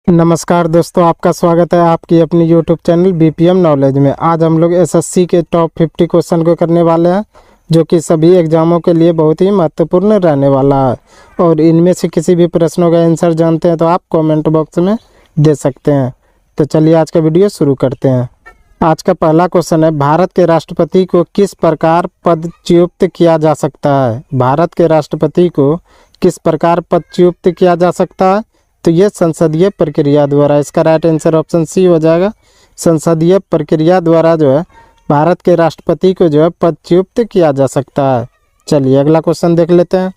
नमस्कार दोस्तों, आपका स्वागत है आपकी अपनी यूट्यूब चैनल बीपीएम नॉलेज में। आज हम लोग एसएससी के टॉप 50 क्वेश्चन को करने वाले हैं, जो कि सभी एग्जामों के लिए बहुत ही महत्वपूर्ण रहने वाला है। और इनमें से किसी भी प्रश्नों का आंसर जानते हैं तो आप कमेंट बॉक्स में दे सकते हैं। तो चलिए आज का वीडियो शुरू करते हैं। आज का पहला क्वेश्चन है, भारत के राष्ट्रपति को किस प्रकार पदच्युत किया जा सकता है? भारत के राष्ट्रपति को किस प्रकार पदच्युत किया जा सकता है? तो ये संसदीय प्रक्रिया द्वारा। इसका राइट आंसर ऑप्शन सी हो जाएगा। संसदीय प्रक्रिया द्वारा जो है भारत के राष्ट्रपति को जो है पदच्युत किया जा सकता है। चलिए अगला क्वेश्चन देख लेते हैं।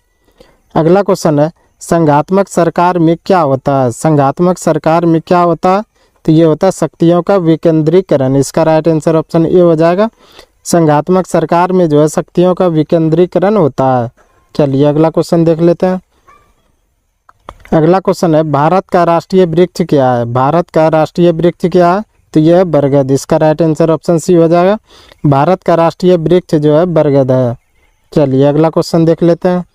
अगला क्वेश्चन है, संघात्मक सरकार में क्या होता है? संघात्मक सरकार में क्या होता है? तो ये होता है शक्तियों का विकेंद्रीकरण। इसका राइट आंसर ऑप्शन ए हो जाएगा। संघात्मक सरकार में जो है शक्तियों का विकेंद्रीकरण होता है। चलिए अगला क्वेश्चन देख लेते हैं। अगला क्वेश्चन है, भारत का राष्ट्रीय वृक्ष क्या है? भारत का राष्ट्रीय वृक्ष क्या है? तो यह है बरगद। इसका राइट आंसर ऑप्शन सी हो जाएगा। भारत का राष्ट्रीय वृक्ष जो है बरगद है। चलिए अगला क्वेश्चन देख लेते हैं।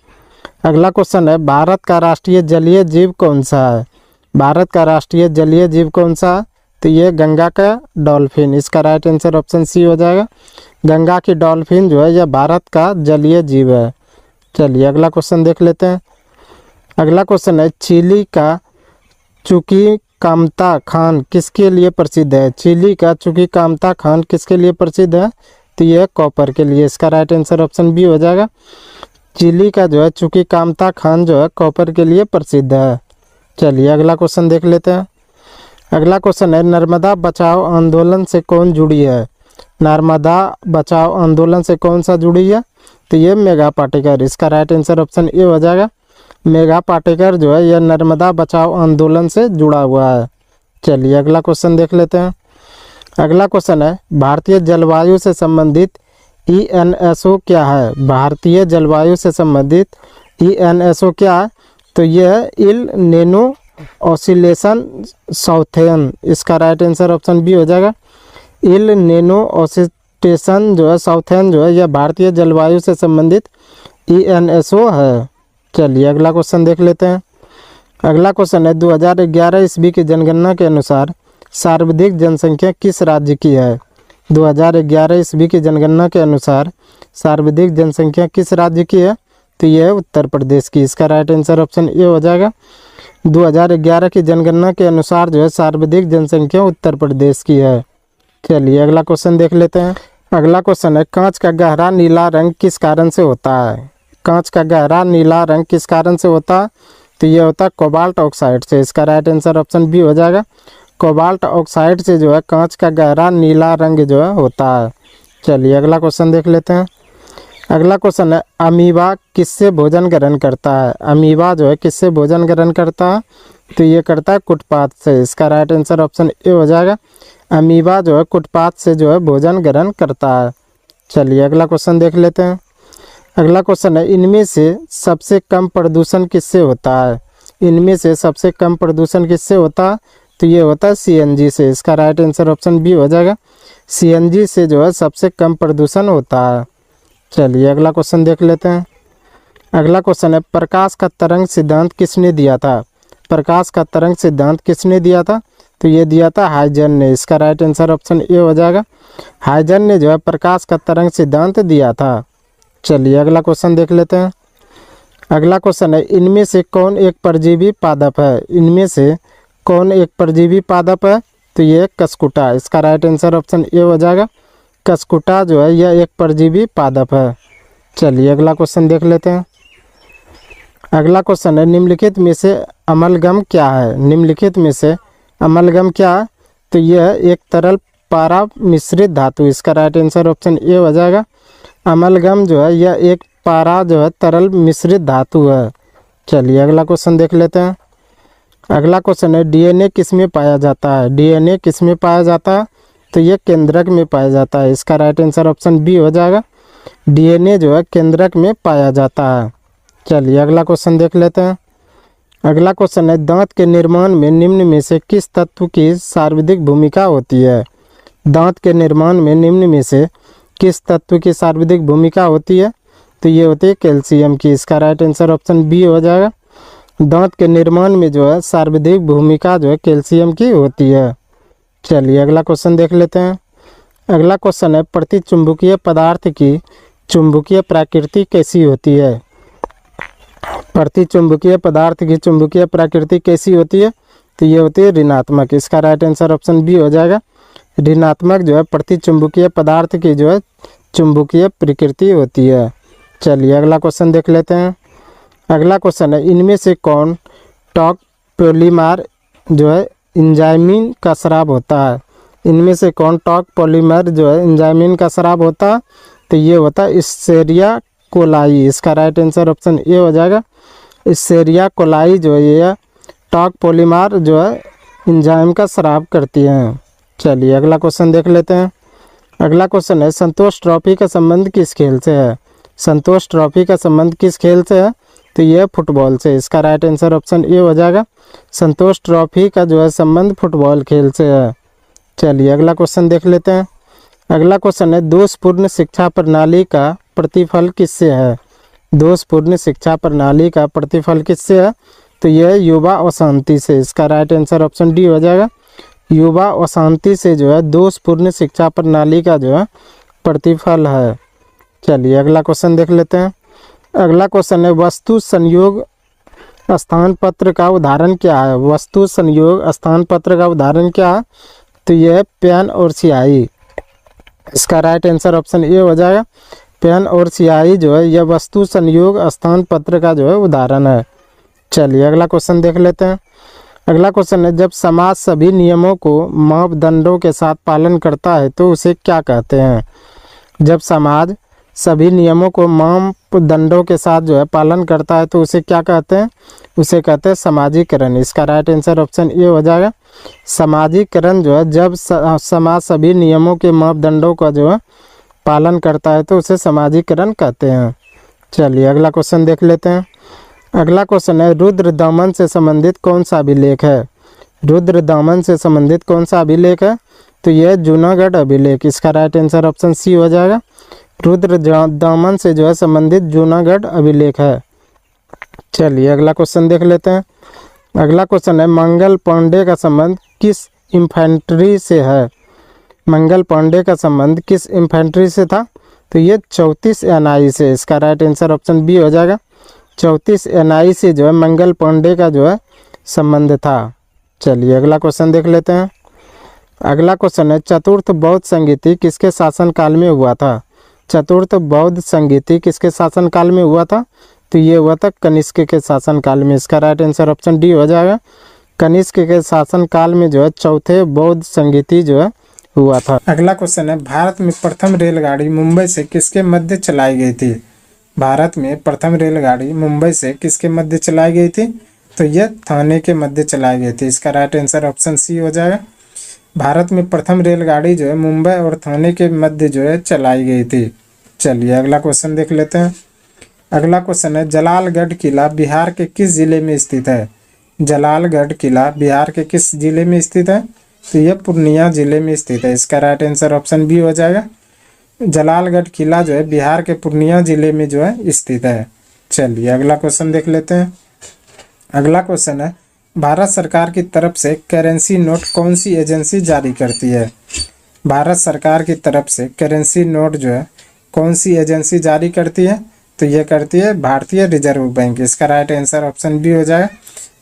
अगला क्वेश्चन है, भारत का राष्ट्रीय जलीय जीव कौन सा है? भारत का राष्ट्रीय जलीय जीव कौन सा है? तो ये गंगा का डॉल्फिन। इसका राइट आंसर ऑप्शन सी हो जाएगा। गंगा की डॉल्फिन जो है यह भारत का जलीय जीव है। चलिए अगला क्वेश्चन देख लेते हैं। अगला क्वेश्चन है, चिली का चुकीकामता खान किसके लिए प्रसिद्ध है? चिली का चुकीकामता खान किसके लिए प्रसिद्ध है? तो यह कॉपर के लिए। इसका राइट आंसर ऑप्शन बी हो जाएगा। चिली का जो है चुकीकामता खान जो है कॉपर के लिए प्रसिद्ध है। चलिए अगला क्वेश्चन देख लेते हैं। अगला क्वेश्चन है, नर्मदा बचाओ आंदोलन से कौन जुड़ी है? नर्मदा बचाओ आंदोलन से कौन सा जुड़ी है? तो ये मेघा पाटेकर। इसका राइट आंसर ऑप्शन ए हो जाएगा। मेघा पाटेकर जो है यह नर्मदा बचाओ आंदोलन से जुड़ा हुआ है। चलिए अगला क्वेश्चन देख लेते हैं। अगला क्वेश्चन है, भारतीय जलवायु से संबंधित ईएनएसओ क्या है? भारतीय जलवायु से संबंधित ईएनएसओ क्या है? तो यह है इल नेनो ऑसिलेशन साउथर्न। इसका राइट आंसर ऑप्शन बी हो जाएगा। इल नेनो ऑसिलेशन जो है साउथर्न जो है यह भारतीय जलवायु से संबंधित ईएनएसओ है। चलिए अगला क्वेश्चन देख लेते हैं। अगला क्वेश्चन है, 2011 ईस्वी की जनगणना के अनुसार सर्वाधिक जनसंख्या किस राज्य की है? 2011 ईस्वी की जनगणना के अनुसार सर्वाधिक जनसंख्या किस राज्य की है? तो यह है उत्तर प्रदेश की। इसका राइट आंसर ऑप्शन ए हो जाएगा। 2011 की जनगणना के अनुसार जो है सर्वाधिक जनसंख्या उत्तर प्रदेश की है। चलिए अगला क्वेश्चन देख लेते हैं। अगला क्वेश्चन है, कांच का गहरा नीला रंग किस कारण से होता है? कांच का गहरा नीला रंग किस कारण से होता है? तो ये होता है कोबाल्ट ऑक्साइड से। इसका राइट आंसर ऑप्शन बी हो जाएगा। कोबाल्ट ऑक्साइड से जो है कांच का गहरा नीला रंग जो है होता है। चलिए अगला क्वेश्चन देख लेते हैं। अगला क्वेश्चन है, अमीबा किससे भोजन ग्रहण करता है? अमीबा जो है किससे भोजन ग्रहण करता है? तो ये करता है कुटपात से। इसका राइट आंसर ऑप्शन ए हो जाएगा। अमीबा जो है कुटपात से जो है भोजन ग्रहण करता है। चलिए अगला क्वेश्चन देख लेते हैं। अगला क्वेश्चन है, इनमें से सबसे कम प्रदूषण किससे होता है? इनमें से सबसे कम प्रदूषण किससे होता है? तो ये होता है सीएनजी से। इसका राइट आंसर ऑप्शन बी हो जाएगा। सीएनजी से जो है सबसे कम प्रदूषण होता है। चलिए अगला क्वेश्चन देख लेते हैं। अगला क्वेश्चन है, प्रकाश का तरंग सिद्धांत किसने दिया था? प्रकाश का तरंग सिद्धांत किसने दिया था? तो ये दिया था हाइजन ने। इसका राइट आंसर ऑप्शन ए हो जाएगा। हाइजन ने जो है प्रकाश का तरंग सिद्धांत दिया था। चलिए अगला क्वेश्चन देख लेते हैं। अगला क्वेश्चन है, इनमें से कौन एक परजीवी पादप है? इनमें से कौन एक परजीवी पादप है? तो ये कसकुटा। इसका राइट आंसर ऑप्शन ए हो जाएगा। कसकुटा जो है यह एक परजीवी पादप है। चलिए अगला क्वेश्चन देख लेते हैं। अगला क्वेश्चन है, निम्नलिखित में से अमलगम क्या है? निम्नलिखित में से अमलगम क्या है? तो यह एक तरल पारा मिश्रित धातु। इसका राइट आंसर ऑप्शन ए हो जाएगा। अमलगम जो है यह एक पारा जो है तरल मिश्रित धातु है। चलिए अगला क्वेश्चन देख लेते हैं। अगला क्वेश्चन है, डीएनए किस में पाया जाता है? डीएनए किस में पाया जाता है? तो ये केंद्रक में पाया जाता है। इसका राइट आंसर ऑप्शन बी हो जाएगा। डीएनए जो है केंद्रक में पाया जाता है। चलिए अगला क्वेश्चन देख लेते हैं। अगला क्वेश्चन है, दांत के निर्माण में निम्न में से किस तत्व की सर्वाधिक भूमिका होती है? दांत के निर्माण में निम्न में से किस तत्व की सर्वाधिक भूमिका होती है? तो ये होती है कैल्शियम की। इसका राइट आंसर ऑप्शन बी हो जाएगा। दांत के निर्माण में जो है सर्वाधिक भूमिका जो है कैल्शियम की होती है। चलिए अगला क्वेश्चन देख लेते हैं। अगला क्वेश्चन है प्रतिचुंबकीय पदार्थ की चुंबकीय प्रकृति कैसी होती है। प्रतिचुंबकीय पदार्थ की चुंबकीय प्रकृति कैसी होती है, तो ये होती है ऋणात्मक। इसका राइट आंसर ऑप्शन बी हो जाएगा। ऋणात्मक जो है प्रतिचुंबकीय पदार्थ की जो है चुंबकीय प्रकृति होती है। चलिए अगला क्वेश्चन देख लेते हैं। अगला क्वेश्चन है इनमें से कौन टॉक पॉलीमर जो है एंजाइमिन का स्राव होता है। इनमें से कौन टॉक पॉलीमर जो है एंजाइमिन का स्राव होता है, तो ये होता है इस्चेरिया कोलाई। इसका राइट आंसर ऑप्शन ए हो जाएगा। इस्चेरिया कोलाई जो है ये टॉक पॉलीमर जो है एंजाइम का स्राव करती हैं। चलिए अगला क्वेश्चन देख लेते हैं। अगला क्वेश्चन है संतोष ट्रॉफी का संबंध किस खेल से है। संतोष ट्रॉफी का संबंध किस खेल से है, तो यह फुटबॉल से। इसका राइट आंसर ऑप्शन ए हो जाएगा। संतोष ट्रॉफी का जो है संबंध फुटबॉल खेल से है। चलिए अगला क्वेश्चन देख लेते हैं। अगला क्वेश्चन है दोषपूर्ण शिक्षा प्रणाली का प्रतिफल किससे है। दोषपूर्ण शिक्षा प्रणाली का प्रतिफल किससे है, तो यह युवा अशांति से। इसका राइट आंसर ऑप्शन डी हो जाएगा। युवा अशांति से जो है दोषपूर्ण शिक्षा प्रणाली का जो है प्रतिफल है। चलिए अगला क्वेश्चन देख लेते हैं। अगला क्वेश्चन है वस्तु संयोग स्थान पत्र का उदाहरण क्या है। वस्तु संयोग स्थान पत्र का उदाहरण क्या है, तो यह है पेन और स्याही। इसका राइट आंसर ऑप्शन ए हो जाएगा। पेन और स्याही जो है यह वस्तु संयोग स्थान पत्र का जो है उदाहरण है। चलिए अगला क्वेश्चन देख लेते हैं। अगला क्वेश्चन है जब समाज सभी नियमों को मापदंडों के साथ पालन करता है तो उसे क्या कहते हैं। जब समाज सभी नियमों को मापदंडों के साथ जो है पालन करता है तो उसे क्या कहते हैं, उसे कहते हैं सामाजिकरण। इसका राइट आंसर ऑप्शन ए हो जाएगा। सामाजिकरण जो है जब समाज सभी नियमों के मापदंडों का जो है पालन करता है तो उसे सामाजिकरण कहते हैं। चलिए अगला क्वेश्चन देख लेते हैं। अगला क्वेश्चन है रुद्र दमन से संबंधित कौन सा अभिलेख है। रुद्र दमन से संबंधित कौन सा अभिलेख है, तो यह जूनागढ़ अभिलेख। इसका राइट आंसर ऑप्शन सी हो जाएगा। रुद्र दमन से जो है संबंधित जूनागढ़ अभिलेख है। चलिए अगला क्वेश्चन देख लेते हैं। अगला क्वेश्चन है मंगल पांडे का संबंध किस इन्फेंट्री से है। मंगल पांडे का संबंध किस इन्फेंट्री से था, तो ये 34 NI से। इसका राइट आंसर ऑप्शन बी हो जाएगा। 34 NI से जो है मंगल पांडे का जो है संबंध था। चलिए अगला क्वेश्चन देख लेते हैं। अगला क्वेश्चन है चतुर्थ बौद्ध संगीति किसके शासनकाल में हुआ था। चतुर्थ बौद्ध संगीति किसके शासनकाल में हुआ था, तो ये हुआ था कनिष्क के शासनकाल में। इसका राइट आंसर ऑप्शन डी हो जाएगा। कनिष्क के शासनकाल में जो है चौथे बौद्ध संगीति जो है हुआ था। अगला क्वेश्चन है भारत में प्रथम रेलगाड़ी मुंबई से किसके मध्य चलाई गई थी। भारत में प्रथम रेलगाड़ी मुंबई से किसके मध्य चलाई गई थी, तो यह थाने के मध्य चलाई गई थी। इसका राइट आंसर ऑप्शन सी हो जाएगा। भारत में प्रथम रेलगाड़ी जो है मुंबई और थाने के मध्य जो है चलाई गई थी। चलिए अगला क्वेश्चन देख लेते हैं। अगला क्वेश्चन है जलालगढ़ किला बिहार के किस जिले में स्थित है। जलालगढ़ किला बिहार के किस जिले में स्थित है, तो यह पूर्णिया जिले में स्थित है। इसका राइट आंसर ऑप्शन बी हो जाएगा। जलालगढ़ किला जो है बिहार के पूर्णिया जिले में जो है स्थित है। चलिए अगला क्वेश्चन देख लेते हैं। अगला क्वेश्चन है भारत सरकार की तरफ से करेंसी नोट कौन सी एजेंसी जारी करती है। भारत सरकार की तरफ से करेंसी नोट जो है कौन सी एजेंसी जारी करती है, तो यह करती है भारतीय रिजर्व बैंक। इसका राइट आंसर ऑप्शन बी हो जाएगा।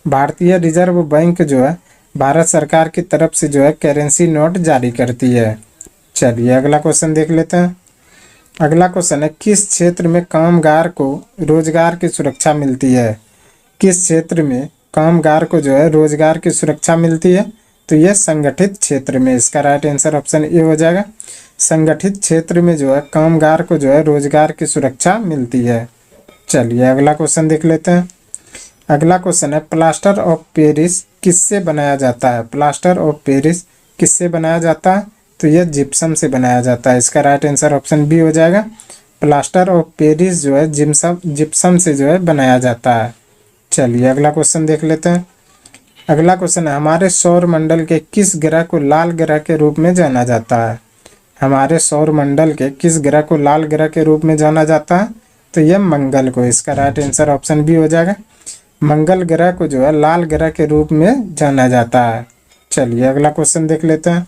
भारतीय रिजर्व बैंक जो है भारत सरकार की तरफ से जो है करेंसी नोट जारी करती है। चलिए अगला क्वेश्चन देख लेते हैं। अगला क्वेश्चन है किस क्षेत्र में कामगार को रोजगार की सुरक्षा मिलती है। किस क्षेत्र में कामगार को जो है रोजगार की सुरक्षा मिलती है, तो यह संगठित क्षेत्र में। इसका राइट आंसर ऑप्शन ए हो जाएगा। संगठित क्षेत्र में जो है कामगार को जो है रोजगार की सुरक्षा मिलती है। चलिए अगला क्वेश्चन देख लेते हैं। अगला क्वेश्चन है प्लास्टर ऑफ पेरिस किससे बनाया जाता है। प्लास्टर ऑफ पेरिस किससे बनाया जाता है, तो यह जिप्सम से बनाया जाता है। इसका राइट आंसर ऑप्शन बी हो जाएगा। प्लास्टर ऑफ पेरिस जो है जिप्सम से जो है बनाया जाता है। चलिए अगला क्वेश्चन देख लेते हैं। अगला क्वेश्चन है हमारे सौर मंडल के किस ग्रह को लाल ग्रह के रूप में जाना जाता है। हमारे सौर मंडल के किस ग्रह को लाल ग्रह के रूप में जाना जाता है, तो यह मंगल को। इसका राइट आंसर ऑप्शन बी हो जाएगा। मंगल ग्रह को जो है लाल ग्रह के रूप में जाना जाता है। चलिए अगला क्वेश्चन देख लेते हैं।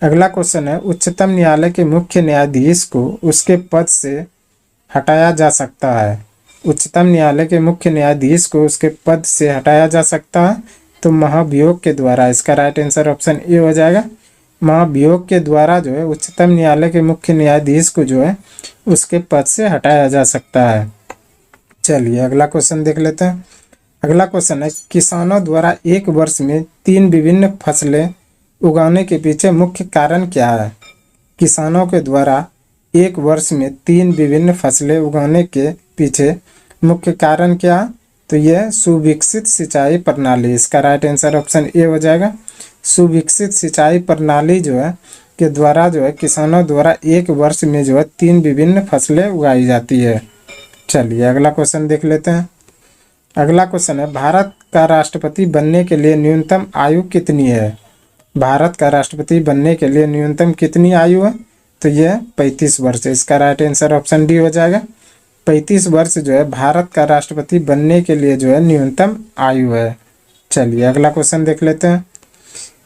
अगला क्वेश्चन है, उच्चतम न्यायालय के मुख्य न्यायाधीश को उसके पद से हटाया जा सकता है। उच्चतम न्यायालय के मुख्य न्यायाधीश को उसके पद से हटाया जा सकता है तो महाभियोग के द्वारा। इसका राइट आंसर ऑप्शन ए हो जाएगा। महाभियोग के द्वारा जो है उच्चतम न्यायालय के मुख्य न्यायाधीश को जो है उसके पद से हटाया जा सकता है। चलिए अगला क्वेश्चन देख लेते हैं। अगला क्वेश्चन है, किसानों द्वारा एक वर्ष में 3 विभिन्न फसलें उगाने के पीछे मुख्य कारण क्या है। किसानों के द्वारा एक वर्ष में 3 विभिन्न फसलें उगाने के पीछे मुख्य कारण क्या, तो यह सुविकसित सिंचाई प्रणाली। इसका राइट आंसर ऑप्शन ए हो जाएगा। सुविकसित सिंचाई प्रणाली जो है के द्वारा जो है किसानों द्वारा एक वर्ष में जो है 3 विभिन्न फसलें उगाई जाती है। चलिए अगला क्वेश्चन देख लेते हैं। अगला क्वेश्चन है, भारत का राष्ट्रपति बनने के लिए न्यूनतम आयु कितनी है। भारत का राष्ट्रपति बनने के लिए न्यूनतम कितनी आयु है, तो यह 35 वर्ष है। इसका राइट आंसर ऑप्शन डी हो जाएगा। 35 वर्ष जो है भारत का राष्ट्रपति बनने के लिए जो है न्यूनतम आयु है। चलिए अगला क्वेश्चन देख लेते हैं।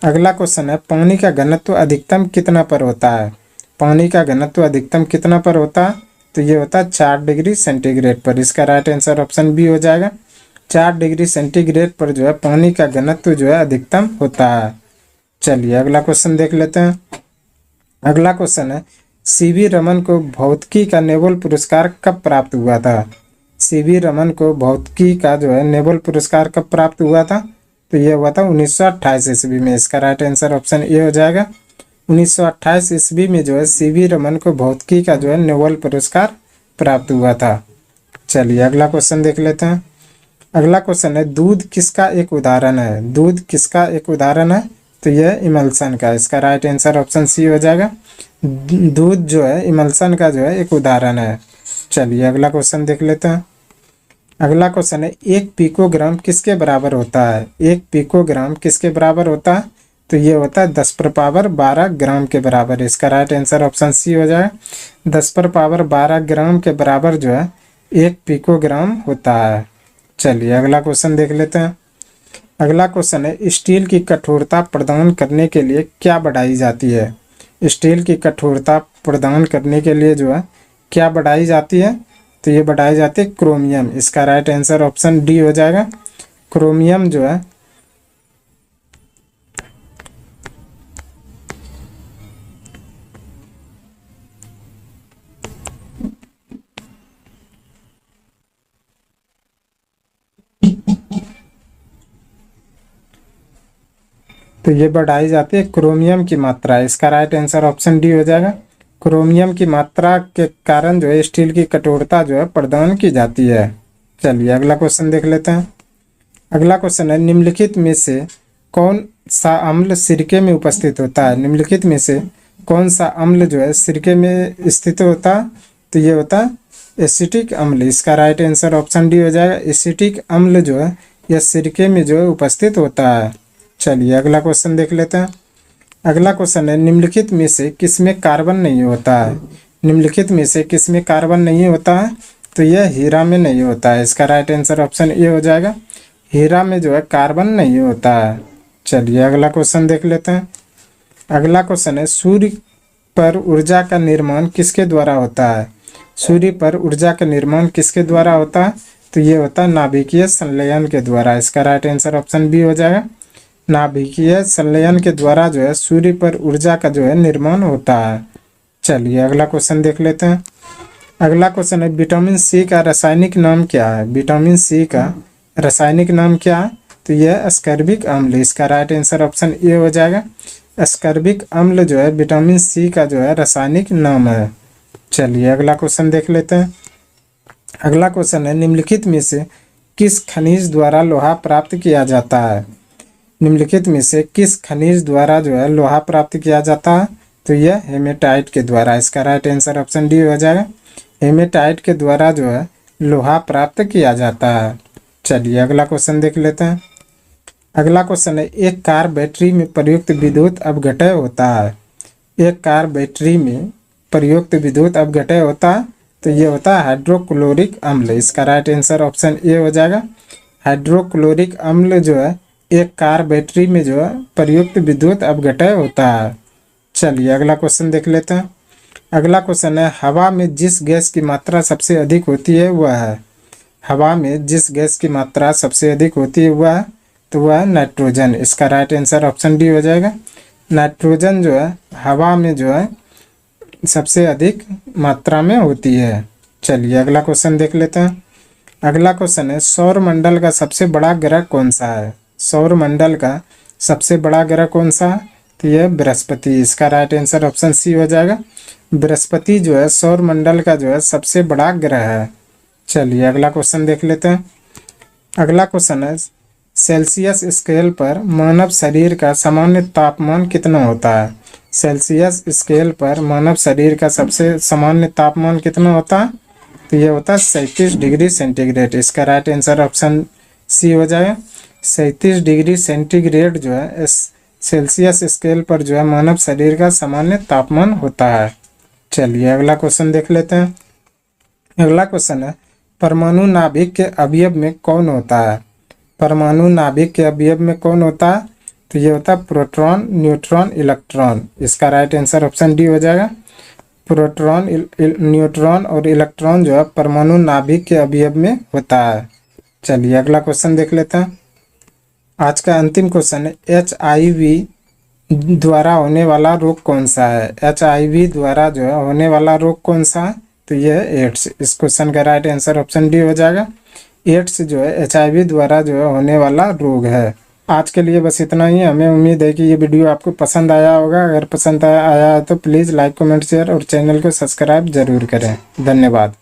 अगला क्वेश्चन है, पानी का घनत्व अधिकतम कितना पर होता है। पानी का घनत्व अधिकतम कितना पर होता है, तो ये होता है 4 डिग्री सेंटीग्रेड पर। इसका राइट आंसर ऑप्शन बी हो जाएगा। 4 डिग्री सेंटीग्रेड पर जो है पानी का घनत्व जो है अधिकतम होता है। चलिए अगला क्वेश्चन देख लेते हैं। अगला क्वेश्चन है, सीवी रमन को भौतिकी का नोबेल पुरस्कार कब प्राप्त हुआ था। सीवी रमन को भौतिकी का जो है नोबेल पुरस्कार कब प्राप्त हुआ था, तो यह हुआ था 1928 ईस्वी में। इसका राइट आंसर ऑप्शन ए हो जाएगा। 1928 ईस्वी में जो है सीवी रमन को भौतिकी का जो है नोबेल पुरस्कार प्राप्त हुआ था। चलिए अगला क्वेश्चन देख लेते हैं। अगला क्वेश्चन है, दूध किसका एक उदाहरण है। दूध किसका एक उदाहरण है, तो यह इमल्सन का। इसका राइट आंसर ऑप्शन सी हो जाएगा। दूध जो है इमल्सन का जो है एक उदाहरण है। चलिए अगला क्वेश्चन देख लेते हैं। अगला क्वेश्चन है, 1 पिकोग्राम किसके बराबर होता है। 1 पिकोग्राम किसके बराबर होता है, तो ये होता है 10⁻12 ग्राम के बराबर। इसका राइट आंसर ऑप्शन सी हो जाएगा। 10⁻12 ग्राम के बराबर जो है 1 पिकोग्राम होता है। चलिए अगला क्वेश्चन देख लेते हैं। अगला क्वेश्चन है, स्टील की कठोरता प्रदान करने के लिए क्या बढ़ाई जाती है। स्टील की कठोरता प्रदान करने के लिए जो है क्या बढ़ाई जाती है, तो ये बढ़ाई जाती है क्रोमियम। इसका राइट आंसर ऑप्शन डी हो जाएगा। क्रोमियम जो है तो ये बढ़ाई जाती है क्रोमियम की मात्रा। इसका राइट आंसर ऑप्शन डी हो जाएगा। क्रोमियम की मात्रा के कारण जो है स्टील की कठोरता जो है प्रदान की जाती है। चलिए अगला क्वेश्चन देख लेते हैं। अगला क्वेश्चन है, निम्नलिखित में से कौन सा अम्ल सिरके में उपस्थित होता है। निम्नलिखित में से कौन सा अम्ल जो है सिरके में स्थित होता है, तो ये होता है एसिटिक अम्ल। इसका राइट आंसर ऑप्शन डी हो जाएगा। एसिटिक अम्ल जो है यह सिरके में जो है उपस्थित होता है। चलिए अगला क्वेश्चन देख लेते हैं। अगला क्वेश्चन है, निम्नलिखित में से किसमें कार्बन नहीं होता है। निम्नलिखित में से किसमें कार्बन नहीं होता है, तो यह हीरा में नहीं होता है। इसका राइट आंसर ऑप्शन ए हो जाएगा। हीरा में जो है कार्बन नहीं होता है। चलिए अगला क्वेश्चन देख लेते हैं। अगला क्वेश्चन है, सूर्य पर ऊर्जा का निर्माण किसके द्वारा होता है। सूर्य पर ऊर्जा का निर्माण किसके द्वारा होता है, तो ये होता है नाभिकीय संलयन के द्वारा। इसका राइट आंसर ऑप्शन बी हो जाएगा। नाभिकीय संलयन के द्वारा जो है सूर्य पर ऊर्जा का जो है निर्माण होता है। चलिए अगला क्वेश्चन देख लेते हैं। अगला क्वेश्चन है, विटामिन सी का रासायनिक नाम क्या है। विटामिन सी का रासायनिक नाम क्या है, तो यह अस्कर्बिक अम्ल। इसका राइट आंसर ऑप्शन ए हो जाएगा। अस्कर्बिक अम्ल जो है विटामिन सी का जो है रासायनिक नाम है। चलिए अगला क्वेश्चन देख लेते हैं। अगला क्वेश्चन है, निम्नलिखित में से किस खनिज द्वारा लोहा प्राप्त किया जाता है। निम्नलिखित में से किस खनिज द्वारा जो है लोहा प्राप्त किया जाता है, तो यह हेमेटाइट के द्वारा। इसका राइट आंसर ऑप्शन डी हो जाएगा। हेमेटाइट के द्वारा जो है लोहा प्राप्त किया जाता है। चलिए अगला क्वेश्चन देख लेते हैं। अगला क्वेश्चन है, एक कार बैटरी में प्रयुक्त विद्युत अपघटय होता है। एक कार बैटरी में प्रयुक्त विद्युत अपघटय होता है, तो ये होता है हाइड्रोक्लोरिक अम्ल। इसका राइट आंसर ऑप्शन ए हो जाएगा। हाइड्रोक्लोरिक अम्ल जो है एक कार बैटरी में जो है प्रयुक्त विद्युत अपघटय होता है। चलिए अगला क्वेश्चन देख लेते हैं। अगला क्वेश्चन है, हवा में जिस गैस की मात्रा सबसे अधिक होती है वह है। हवा में जिस गैस की मात्रा सबसे अधिक होती है वह है, तो वह है नाइट्रोजन। इसका राइट आंसर ऑप्शन डी हो जाएगा। नाइट्रोजन जो है हवा में जो है सबसे अधिक मात्रा में होती है। चलिए अगला क्वेश्चन देख लेते हैं। अगला क्वेश्चन है, सौर मंडल का सबसे बड़ा ग्रह कौन सा है। सौर मंडल का सबसे बड़ा ग्रह कौन सा है, तो यह बृहस्पति। इसका राइट आंसर ऑप्शन सी हो जाएगा। बृहस्पति जो है सौर मंडल का जो है सबसे बड़ा ग्रह है। चलिए अगला क्वेश्चन देख लेते हैं। अगला क्वेश्चन है, सेल्सियस स्केल पर मानव शरीर का सामान्य तापमान कितना होता है। सेल्सियस स्केल पर मानव शरीर का सबसे सामान्य तापमान कितना होता है, तो यह होता है 37 डिग्री सेंटीग्रेड। इसका राइट आंसर ऑप्शन सी हो जाएगा। 37 डिग्री सेंटीग्रेड जो है इस सेल्सियस स्केल पर जो है मानव शरीर का सामान्य तापमान होता है। चलिए अगला क्वेश्चन देख लेते हैं। अगला क्वेश्चन है, परमाणु नाभिक के अवयव में कौन होता है। परमाणु नाभिक के अवयव में कौन होता है, तो ये होता है प्रोटॉन, न्यूट्रॉन, इलेक्ट्रॉन। इसका राइट आंसर ऑप्शन डी हो जाएगा। प्रोटॉन, न्यूट्रॉन और इलेक्ट्रॉन जो है परमाणु नाभिक के अवयव में होता है। चलिए अगला क्वेश्चन देख लेते हैं। आज का अंतिम क्वेश्चन है, HIV द्वारा होने वाला रोग कौन सा है। HIV द्वारा जो है होने वाला रोग कौन सा है, तो यह है एड्स। इस क्वेश्चन का राइट आंसर ऑप्शन डी हो जाएगा। एड्स जो है HIV द्वारा जो है होने वाला रोग है। आज के लिए बस इतना ही। हमें उम्मीद है कि ये वीडियो आपको पसंद आया होगा। अगर पसंद आया है तो प्लीज़ लाइक, कमेंट, शेयर और चैनल को सब्सक्राइब जरूर करें। धन्यवाद।